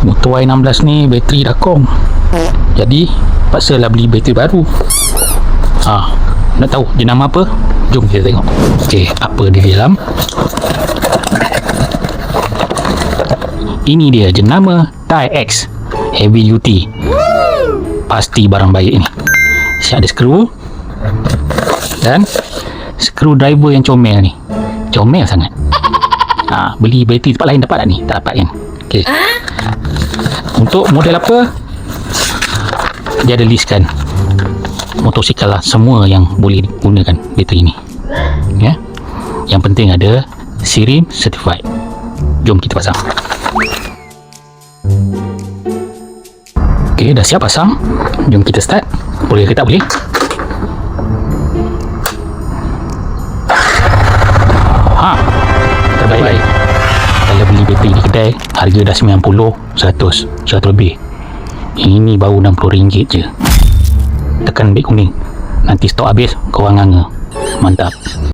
Motor Y16 ni bateri dah kong, jadi paksalah beli bateri baru. Nak tahu jenama apa? Jom kita tengok. Okey, apa di dalam? Ini dia jenama Ti-X Heavy Duty. Pasti barang baik ni. Siap ada skru dan screwdriver yang comel ni. Comel sangat. Beli bateri tempat lain dapat tak ni? Tak dapat kan? Okey. Untuk model apa? Dia ada listkan motosikal lah, semua yang boleh digunakan bateri ni. Ya. Yang penting ada SIRIM certified. Jom kita pasang. Okey, dah siap pasang. Jom kita start. Boleh ke tak boleh? Terbaik. Kalau beli bateri di kedai, harga dah 90, 100 lebih. Ini baru RM60 je. Tekan beg kuning. Nanti stok habis, korang nganga. Mantap.